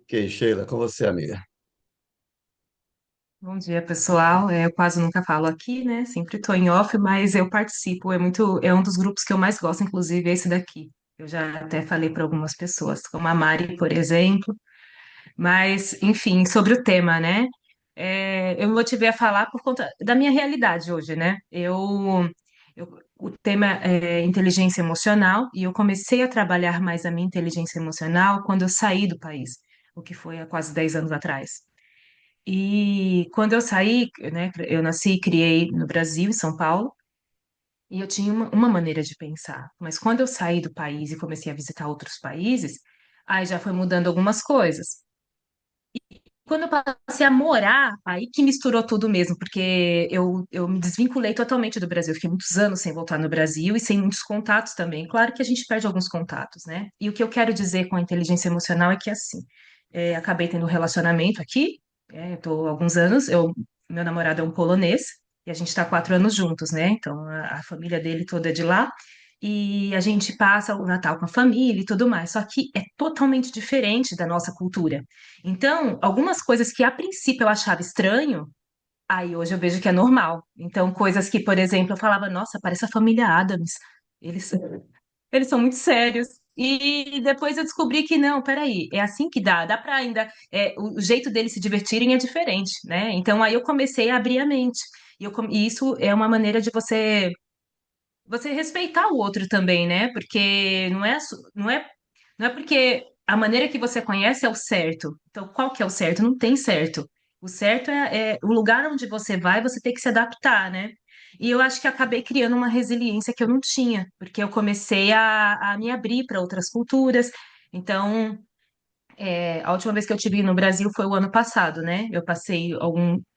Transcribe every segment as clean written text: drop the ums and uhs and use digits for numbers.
Ok, Sheila, com você, amiga. Bom dia, pessoal. Eu quase nunca falo aqui, né? Sempre estou em off, mas eu participo. É um dos grupos que eu mais gosto, inclusive, é esse daqui. Eu já até falei para algumas pessoas, como a Mari, por exemplo. Mas, enfim, sobre o tema, né? Eu me motivei a falar por conta da minha realidade hoje, né? O tema é inteligência emocional e eu comecei a trabalhar mais a minha inteligência emocional quando eu saí do país, o que foi há quase 10 anos atrás. E quando eu saí, né, eu nasci e criei no Brasil, em São Paulo, e eu tinha uma maneira de pensar. Mas quando eu saí do país e comecei a visitar outros países, aí já foi mudando algumas coisas. Quando eu passei a morar, aí que misturou tudo mesmo, porque eu me desvinculei totalmente do Brasil. Eu fiquei muitos anos sem voltar no Brasil e sem muitos contatos também. Claro que a gente perde alguns contatos, né? E o que eu quero dizer com a inteligência emocional é que, assim, acabei tendo um relacionamento aqui, tô há alguns anos, meu namorado é um polonês, e a gente está 4 anos juntos, né? Então, a família dele toda é de lá, e a gente passa o Natal com a família e tudo mais, só que é totalmente diferente da nossa cultura. Então, algumas coisas que a princípio eu achava estranho, aí hoje eu vejo que é normal. Então, coisas que, por exemplo, eu falava, nossa, parece a família Addams. Eles, eles são muito sérios. E depois eu descobri que não, peraí, é assim que dá para ainda, o jeito deles se divertirem é diferente, né? Então aí eu comecei a abrir a mente. E isso é uma maneira de você respeitar o outro também, né? Porque não é porque a maneira que você conhece é o certo. Então, qual que é o certo? Não tem certo. O certo é o lugar onde você vai, você tem que se adaptar, né? E eu acho que acabei criando uma resiliência que eu não tinha, porque eu comecei a me abrir para outras culturas. Então, a última vez que eu tive no Brasil foi o ano passado, né? Eu passei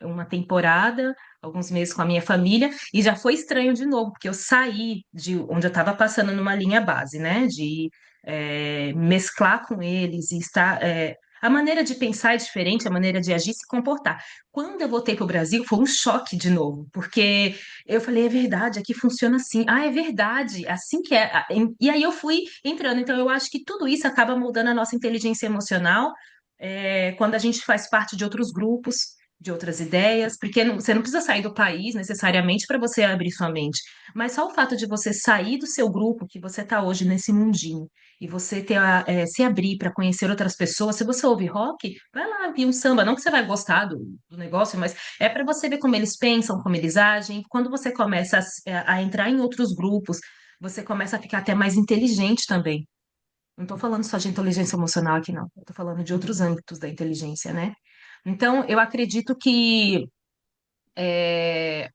uma temporada, alguns meses com a minha família, e já foi estranho de novo, porque eu saí de onde eu estava passando numa linha base, né? De mesclar com eles e estar. A maneira de pensar é diferente, a maneira de agir, se comportar. Quando eu voltei para o Brasil, foi um choque de novo, porque eu falei, é verdade, aqui funciona assim. Ah, é verdade, assim que é. E aí eu fui entrando. Então, eu acho que tudo isso acaba moldando a nossa inteligência emocional, quando a gente faz parte de outros grupos, de outras ideias, porque você não precisa sair do país necessariamente para você abrir sua mente, mas só o fato de você sair do seu grupo, que você está hoje nesse mundinho, e você se abrir para conhecer outras pessoas. Se você ouve rock, vai lá ouvir um samba. Não que você vai gostar do negócio, mas é para você ver como eles pensam, como eles agem. Quando você começa a entrar em outros grupos, você começa a ficar até mais inteligente também. Não estou falando só de inteligência emocional aqui, não. Estou falando de outros âmbitos da inteligência, né? Então, eu acredito que é,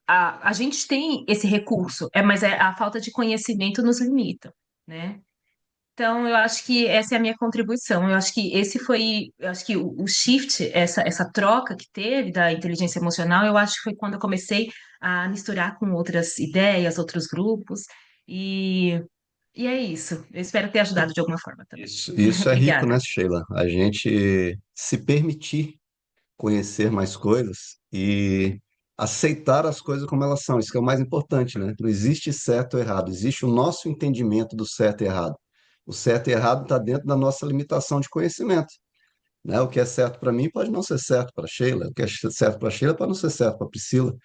a gente tem esse recurso, mas a falta de conhecimento nos limita, né? Então, eu acho que essa é a minha contribuição. Eu acho que o shift, essa troca que teve da inteligência emocional, eu acho que foi quando eu comecei a misturar com outras ideias, outros grupos, e, e é isso. Eu espero ter ajudado de alguma forma também. Isso é rico, né, Obrigada. Sheila? A gente se permitir conhecer mais coisas e aceitar as coisas como elas são. Isso que é o mais importante, né? Não existe certo ou errado, existe o nosso entendimento do certo e errado. O certo e errado está dentro da nossa limitação de conhecimento, né? O que é certo para mim pode não ser certo para Sheila, o que é certo para Sheila pode não ser certo para Priscila.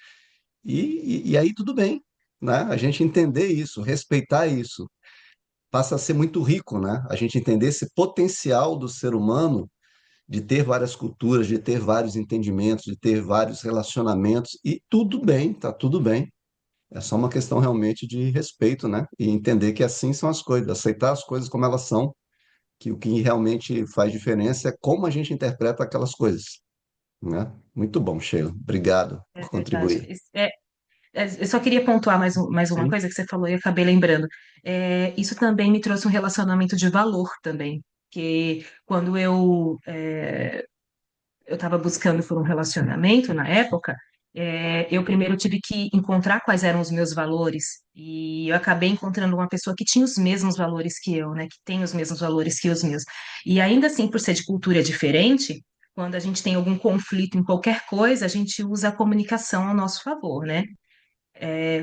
E aí tudo bem, né? A gente entender isso, respeitar isso, passa a ser muito rico, né? A gente entender esse potencial do ser humano de ter várias culturas, de ter vários entendimentos, de ter vários relacionamentos, e tudo bem, tá tudo bem. É só uma questão realmente de respeito, né? E entender que assim são as coisas, aceitar as coisas como elas são, que o que realmente faz diferença é como a gente interpreta aquelas coisas, né? Muito bom, Sheila. Obrigado É por verdade. contribuir. Eu só queria pontuar mais uma Sim. coisa que você falou e eu acabei lembrando. Isso também me trouxe um relacionamento de valor também, que quando eu estava buscando por um relacionamento na época, eu primeiro tive que encontrar quais eram os meus valores, e eu acabei encontrando uma pessoa que tinha os mesmos valores que eu, né, que tem os mesmos valores que os meus. E ainda assim, por ser de cultura diferente, quando a gente tem algum conflito em qualquer coisa, a gente usa a comunicação ao nosso favor, né?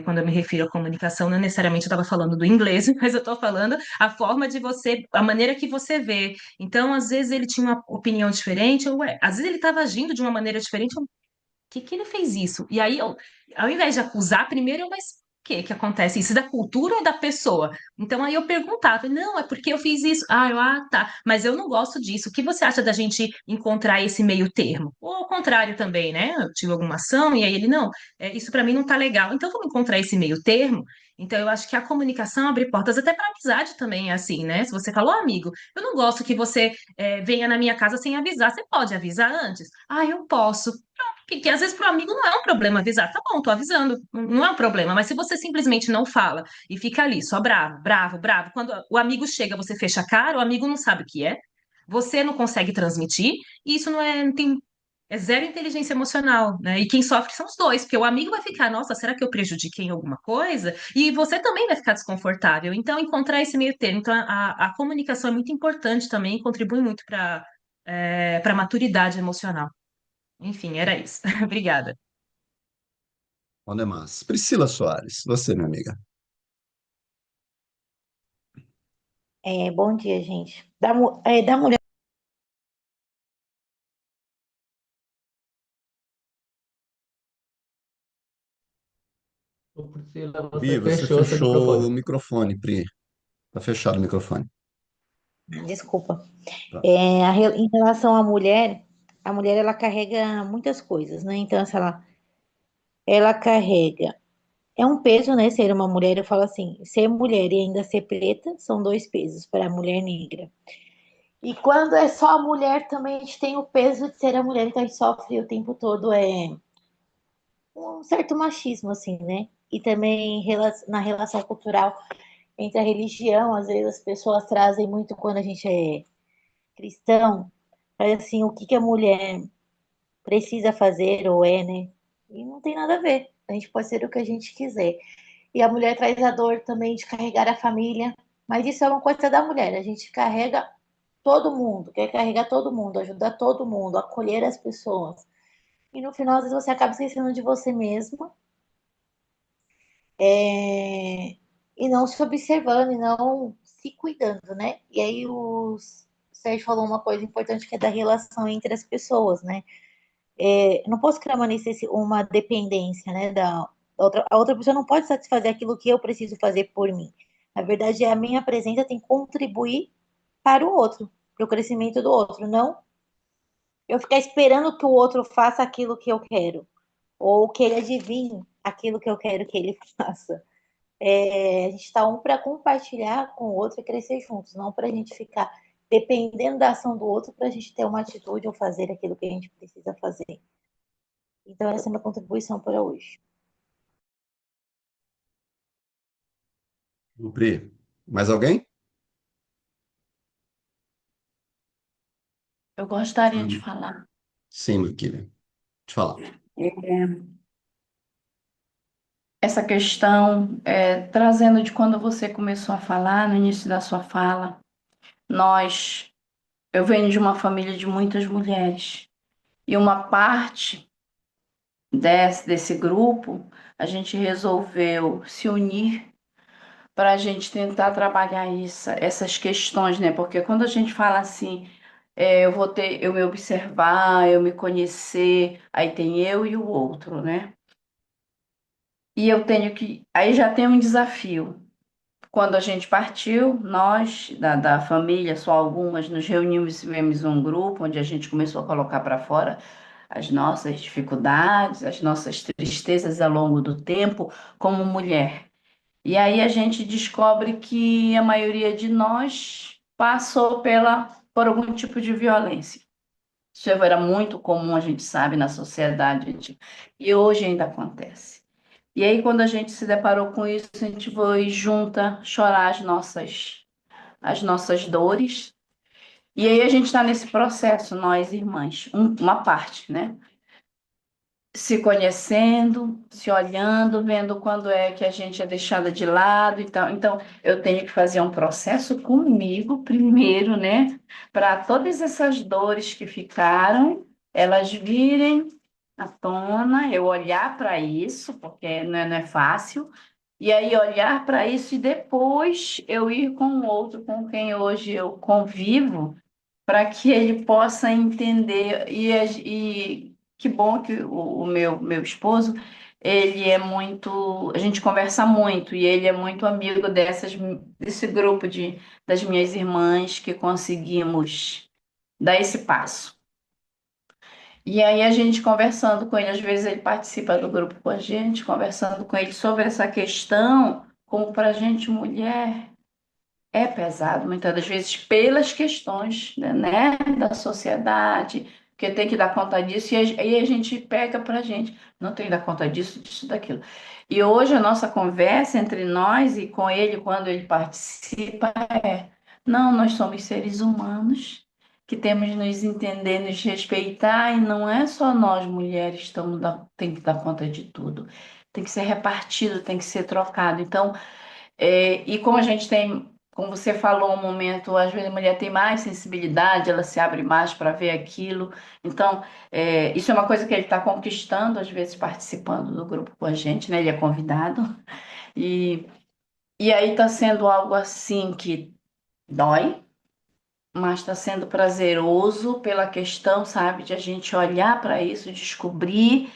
Quando eu me refiro à comunicação, não necessariamente eu estava falando do inglês, mas eu estou falando a forma de você, a maneira que você vê. Então, às vezes ele tinha uma opinião diferente, ou às vezes ele estava agindo de uma maneira diferente, que ele fez isso? E aí, ao invés de acusar, primeiro mas o que que acontece? Isso é da cultura ou da pessoa? Então aí eu perguntava, não, é porque eu fiz isso. Tá, mas eu não gosto disso. O que você acha da gente encontrar esse meio termo? Ou ao contrário também, né? Eu tive alguma ação e aí ele, não, isso para mim não tá legal. Então vamos encontrar esse meio termo? Então eu acho que a comunicação abre portas até para amizade também, é assim, né? Se você falou, amigo, eu não gosto que você venha na minha casa sem avisar. Você pode avisar antes? Eu posso. Que às vezes para o amigo não é um problema avisar. Tá bom, tô avisando, não é um problema. Mas se você simplesmente não fala e fica ali só bravo, bravo, bravo, quando o amigo chega, você fecha a cara, o amigo não sabe o que é, você não consegue transmitir, e isso não tem. É zero inteligência emocional, né? E quem sofre são os dois, porque o amigo vai ficar, nossa, será que eu prejudiquei em alguma coisa? E você também vai ficar desconfortável. Então, encontrar esse meio termo. Então, a comunicação é muito importante também, e contribui muito para a maturidade emocional. Enfim, era isso. Obrigada. Aldemar. Priscila Soares, você, minha amiga. Bom dia, gente. Da mulher. Ô, Priscila, você Pri, você fechou seu fechou o microfone. microfone, Pri. Tá fechado o microfone. Desculpa. Pronto. Em relação à mulher, a mulher ela carrega muitas coisas, né? Então, se ela carrega. É um peso, né? Ser uma mulher, eu falo assim, ser mulher e ainda ser preta são dois pesos para a mulher negra. E quando é só a mulher, também a gente tem o peso de ser a mulher, então a gente sofre o tempo todo um certo machismo, assim, né? E também na relação cultural entre a religião, às vezes as pessoas trazem muito quando a gente é cristão, mas assim, o que que a mulher precisa fazer ou é, né? E não tem nada a ver. A gente pode ser o que a gente quiser. E a mulher traz a dor também de carregar a família, mas isso é uma coisa da mulher. A gente carrega todo mundo, quer carregar todo mundo, ajudar todo mundo, acolher as pessoas. E no final, às vezes, você acaba esquecendo de você mesma, e não se observando, e não se cuidando, né? E aí o Sérgio falou uma coisa importante que é da relação entre as pessoas, né? Eu não posso criar uma dependência, né? A outra pessoa não pode satisfazer aquilo que eu preciso fazer por mim. Na verdade, a minha presença tem que contribuir para o outro, para o crescimento do outro, não eu ficar esperando que o outro faça aquilo que eu quero, ou que ele adivinhe aquilo que eu quero que ele faça. A gente está um para compartilhar com o outro e crescer juntos, não para a gente ficar dependendo da ação do outro para a gente ter uma atitude ou fazer aquilo que a gente precisa fazer. Então, essa é a minha contribuição para hoje. Pri, mais alguém? Eu gostaria de Hum. falar. Sim, meu querido. Te falar. É, essa questão, trazendo de quando você começou a falar, no início da sua fala, nós, eu venho de uma família de muitas mulheres, e uma parte desse grupo, a gente resolveu se unir para a gente tentar trabalhar essas questões, né? Porque quando a gente fala assim, eu me observar, eu me conhecer, aí tem eu e o outro, né? E eu tenho que. Aí já tem um desafio. Quando a gente partiu, nós, da família, só algumas, nos reunimos e tivemos um grupo onde a gente começou a colocar para fora as nossas dificuldades, as nossas tristezas ao longo do tempo, como mulher. E aí a gente descobre que a maioria de nós passou por algum tipo de violência. Isso era muito comum, a gente sabe, na sociedade, e hoje ainda acontece. E aí, quando a gente se deparou com isso, a gente foi junta chorar as nossas dores. E aí a gente está nesse processo, nós irmãs, uma parte, né? Se conhecendo, se olhando, vendo quando é que a gente é deixada de lado. Então eu tenho que fazer um processo comigo primeiro, né? Para todas essas dores que ficaram, elas virem à tona, eu olhar para isso, porque não é fácil, e aí olhar para isso e depois eu ir com o outro com quem hoje eu convivo, para que ele possa entender. E que bom que o meu esposo, ele é muito, a gente conversa muito, e ele é muito amigo desse grupo das minhas irmãs que conseguimos dar esse passo. E aí a gente conversando com ele, às vezes ele participa do grupo com a gente, conversando com ele sobre essa questão, como para a gente mulher é pesado, muitas das vezes pelas questões, né, da sociedade, porque tem que dar conta disso, e aí a gente pega para a gente, não tem que dar conta disso, disso, daquilo. E hoje a nossa conversa entre nós e com ele, quando ele participa, é: não, nós somos seres humanos que temos de nos entender, nos respeitar, e não é só nós mulheres tem que dar conta de tudo. Tem que ser repartido, tem que ser trocado. Então, e como a gente tem, como você falou um momento, às vezes a mulher tem mais sensibilidade, ela se abre mais para ver aquilo. Então, isso é uma coisa que ele está conquistando, às vezes participando do grupo com a gente, né? Ele é convidado. E, e aí está sendo algo assim que dói, mas está sendo prazeroso pela questão, sabe, de a gente olhar para isso, descobrir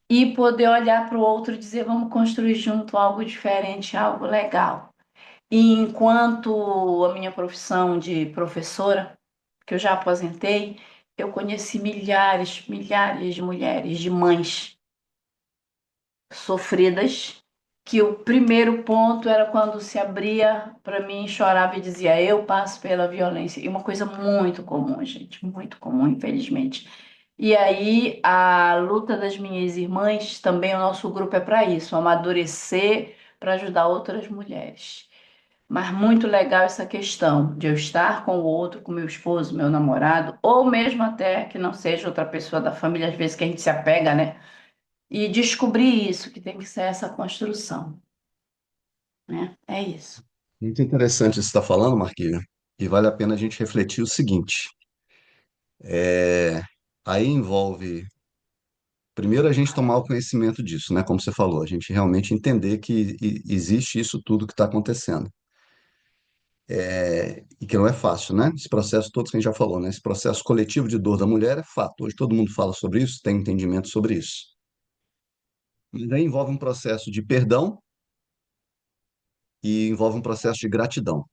e poder olhar para o outro e dizer, vamos construir junto algo diferente, algo legal. E enquanto a minha profissão de professora, que eu já aposentei, eu conheci milhares, milhares de mulheres, de mães sofridas, que o primeiro ponto era quando se abria para mim, chorava e dizia, eu passo pela violência. E uma coisa muito comum, gente, muito comum, infelizmente. E aí, a luta das minhas irmãs, também o nosso grupo é para isso, amadurecer para ajudar outras mulheres. Mas muito legal essa questão de eu estar com o outro, com meu esposo, meu namorado, ou mesmo até que não seja outra pessoa da família, às vezes que a gente se apega, né? E descobrir isso, que tem que ser essa construção, né? É isso. Muito interessante isso que você está falando, Marquinhos, e vale a pena a gente refletir o seguinte: é, aí envolve, primeiro, a gente tomar o conhecimento disso, né? Como você falou, a gente realmente entender que existe isso tudo que está acontecendo. E que não é fácil, né? Esse processo todo que a gente já falou, né? Esse processo coletivo de dor da mulher é fato. Hoje todo mundo fala sobre isso, tem entendimento sobre isso. Mas aí envolve um processo de perdão e envolve um processo de gratidão.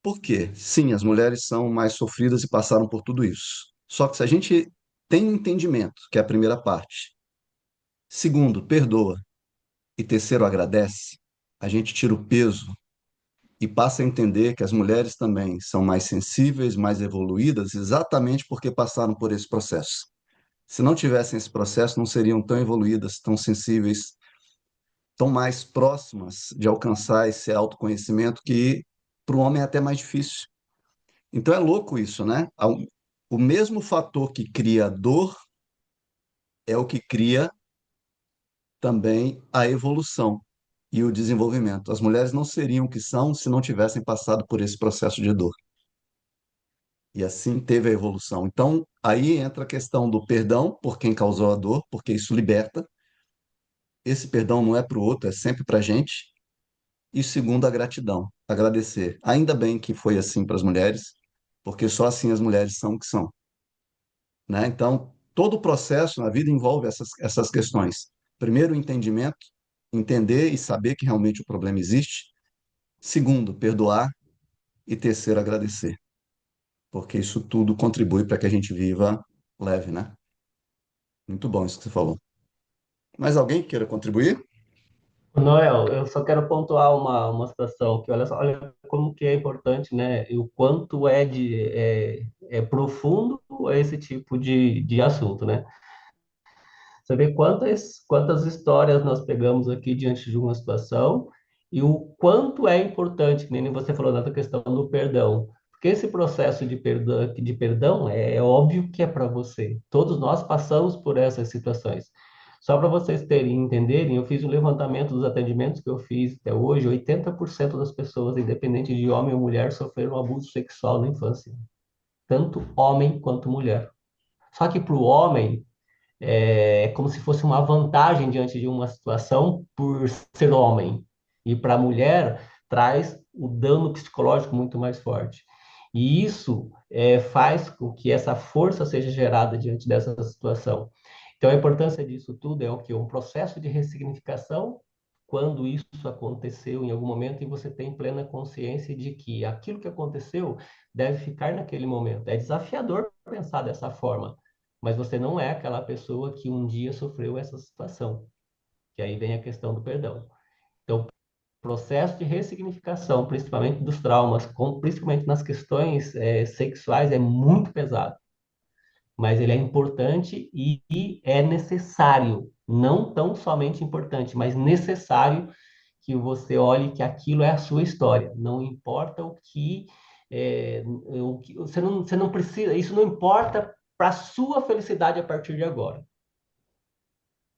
Por quê? Sim, as mulheres são mais sofridas e passaram por tudo isso. Só que se a gente tem um entendimento, que é a primeira parte, segundo, perdoa, e terceiro, agradece, a gente tira o peso e passa a entender que as mulheres também são mais sensíveis, mais evoluídas, exatamente porque passaram por esse processo. Se não tivessem esse processo, não seriam tão evoluídas, tão sensíveis, tão mais próximas de alcançar esse autoconhecimento que para o homem é até mais difícil. Então é louco isso, né? O mesmo fator que cria a dor é o que cria também a evolução e o desenvolvimento. As mulheres não seriam o que são se não tivessem passado por esse processo de dor. E assim teve a evolução. Então, aí entra a questão do perdão por quem causou a dor, porque isso liberta. Esse perdão não é para o outro, é sempre para a gente. E segundo, a gratidão, agradecer. Ainda bem que foi assim para as mulheres, porque só assim as mulheres são o que são, né? Então, todo o processo na vida envolve essas questões. Primeiro, o entendimento, entender e saber que realmente o problema existe. Segundo, perdoar. E terceiro, agradecer, porque isso tudo contribui para que a gente viva leve, né? Muito bom isso que você falou. Mais alguém queira contribuir? Noel, eu só quero pontuar uma situação que olha como que é importante, né? E o quanto é profundo esse tipo de assunto, né? Você vê quantas histórias nós pegamos aqui diante de uma situação e o quanto é importante, que nem você falou nessa questão do perdão. Porque esse processo de perdão é óbvio que é para você. Todos nós passamos por essas situações. Só para vocês entenderem, eu fiz um levantamento dos atendimentos que eu fiz até hoje, 80% das pessoas, independente de homem ou mulher, sofreram abuso sexual na infância. Tanto homem quanto mulher. Só que para o homem, é como se fosse uma vantagem diante de uma situação por ser homem. E para a mulher, traz o dano psicológico muito mais forte. E isso faz com que essa força seja gerada diante dessa situação. Então, a importância disso tudo é o que? Um processo de ressignificação, quando isso aconteceu em algum momento e você tem plena consciência de que aquilo que aconteceu deve ficar naquele momento. É desafiador pensar dessa forma, mas você não é aquela pessoa que um dia sofreu essa situação. Que aí vem a questão do perdão. Então, o processo de ressignificação, principalmente dos traumas, principalmente nas questões sexuais, é muito pesado, mas ele é importante e é necessário, não tão somente importante, mas necessário que você olhe que aquilo é a sua história. Não importa você não precisa, isso não importa para a sua felicidade a partir de agora,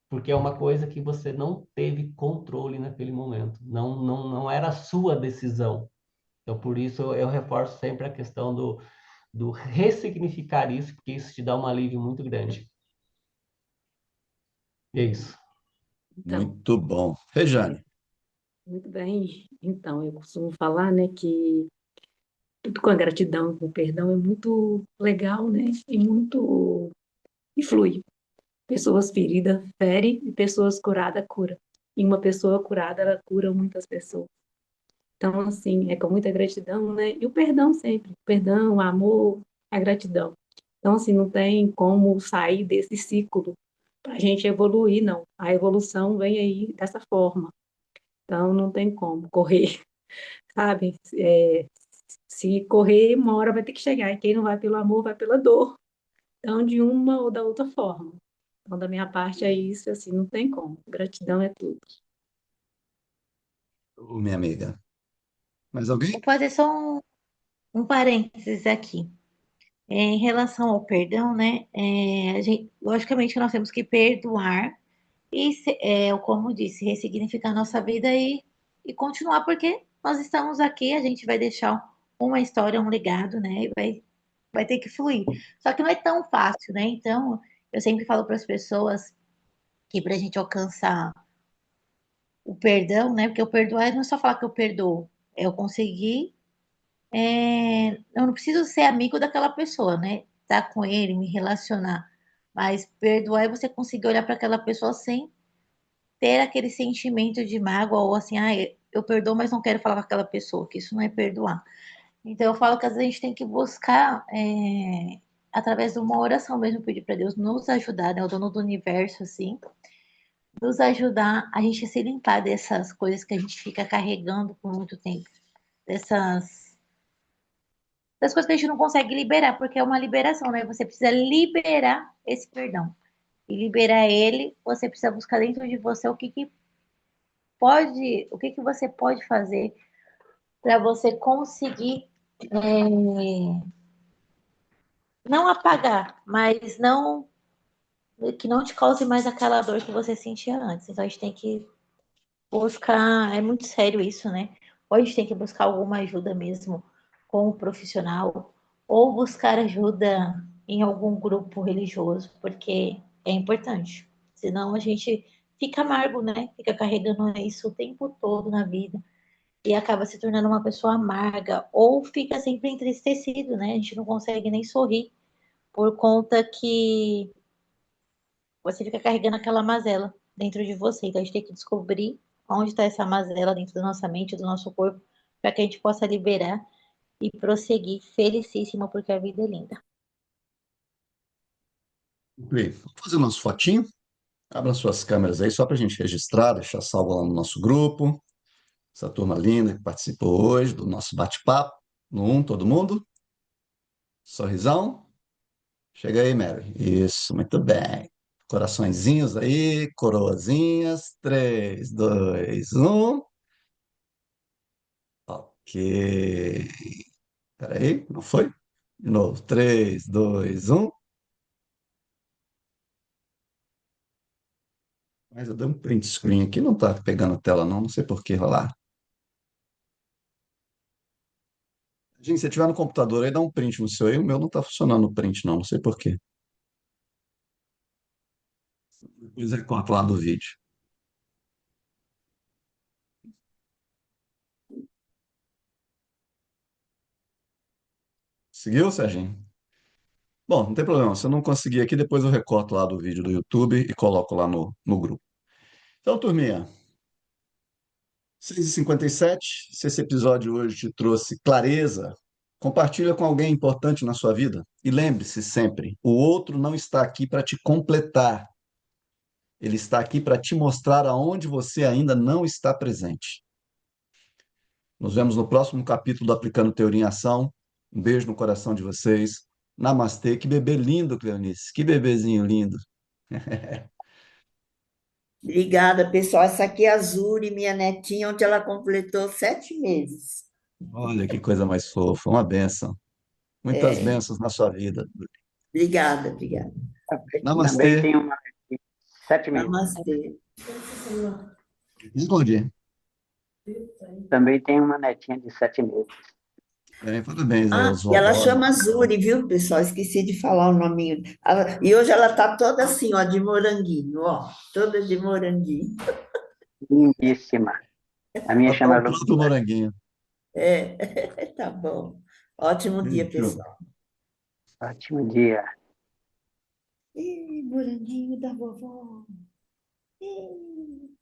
porque é uma coisa que você não teve controle naquele momento, não era a sua decisão. Então, por isso, eu reforço sempre a questão do ressignificar isso, porque isso te dá um alívio muito grande. E é isso. Então, Muito bom. Rejane, muito bem. Então, eu costumo falar, né, que tudo com a gratidão, com o perdão é muito legal, né? E muito influi. Pessoas feridas fere e pessoas curadas cura. E uma pessoa curada, ela cura muitas pessoas. Então, assim, é com muita gratidão, né? E o perdão sempre. O perdão, o amor, a gratidão. Então, assim, não tem como sair desse ciclo para a gente evoluir, não. A evolução vem aí dessa forma. Então, não tem como correr, sabe? Se correr, uma hora vai ter que chegar. E quem não vai pelo amor, vai pela dor. Então, de uma ou da outra forma. Então, da minha parte é isso, assim, não tem como. Gratidão é tudo. minha amiga. Mais alguém? Vou fazer só um parênteses aqui. Em relação ao perdão, né? Logicamente que nós temos que perdoar e, como disse, ressignificar nossa vida e continuar, porque nós estamos aqui, a gente vai deixar uma história, um legado, né? E vai ter que fluir. Só que não é tão fácil, né? Então, eu sempre falo para as pessoas que para a gente alcançar o perdão, né? Porque o perdoar não é só falar que eu perdoo, é eu conseguir. Eu não preciso ser amigo daquela pessoa, né? Estar com ele, me relacionar. Mas perdoar é você conseguir olhar para aquela pessoa sem ter aquele sentimento de mágoa ou assim, ah, eu perdoo, mas não quero falar com aquela pessoa, que isso não é perdoar. Então eu falo que às vezes a gente tem que buscar, através de uma oração mesmo, pedir para Deus nos ajudar, né? O dono do universo, assim, nos ajudar a gente se limpar dessas coisas que a gente fica carregando por muito tempo, dessas das coisas que a gente não consegue liberar, porque é uma liberação, né? Você precisa liberar esse perdão. E liberar ele, você precisa buscar dentro de você o que que você pode fazer para você conseguir não apagar, mas não que não te cause mais aquela dor que você sentia antes. Então a gente tem que buscar, é muito sério isso, né? Ou a gente tem que buscar alguma ajuda mesmo com um profissional, ou buscar ajuda em algum grupo religioso, porque é importante. Senão a gente fica amargo, né? Fica carregando isso o tempo todo na vida e acaba se tornando uma pessoa amarga, ou fica sempre entristecido, né? A gente não consegue nem sorrir por conta que você fica carregando aquela mazela dentro de você. Então a gente tem que descobrir onde está essa mazela dentro da nossa mente, do nosso corpo, para que a gente possa liberar e prosseguir felicíssima, porque a vida é linda. Vamos fazer o nosso fotinho? Abra suas câmeras aí só para a gente registrar, deixar salvo lá no nosso grupo. Essa turma linda que participou hoje do nosso bate-papo. No um, todo mundo? Sorrisão? Chega aí, Mary. Isso, muito bem. Coraçõezinhos aí, coroazinhas. 3, 2, 1. Ok. Peraí, não foi? De novo. 3, 2, 1. Mas eu dei um print screen aqui, não tá pegando a tela, não. Não sei por que rolar. Gente, se você tiver no computador aí, dá um print no seu aí. O meu não tá funcionando o print, não. Não sei por quê. Depois recorta lá do vídeo. Seguiu, Serginho? Bom, não tem problema. Se eu não conseguir aqui, depois eu recorto lá do vídeo do YouTube e coloco lá no grupo. Então, turminha, 6h57. Se esse episódio hoje te trouxe clareza, compartilha com alguém importante na sua vida. E lembre-se sempre, o outro não está aqui para te completar. Ele está aqui para te mostrar aonde você ainda não está presente. Nos vemos no próximo capítulo do Aplicando Teoria em Ação. Um beijo no coração de vocês. Namastê. Que bebê lindo, Cleonice. Que bebezinho lindo. Obrigada, pessoal. Essa aqui é a Zuri, minha netinha, onde ela completou 7 meses. Olha que coisa mais fofa. Uma bênção. Muitas É, bênçãos na sua vida. obrigada, obrigada. Também Namastê. tem uma 7 meses. Namastê. Respondi. Também tem uma netinha de 7 meses. Bem, parabéns aí Ah, aos e ela vovós. chama Zuri, viu, pessoal? Esqueci de falar o nominho. E hoje ela tá toda assim, ó, de moranguinho, ó, toda de moranguinho. Lindíssima. A minha Até o chama próprio Ludmilla. moranguinho. É, tá bom. Ótimo dia, Beijo. pessoal. Ótimo dia. Ih, moranguinho da vovó. Ih.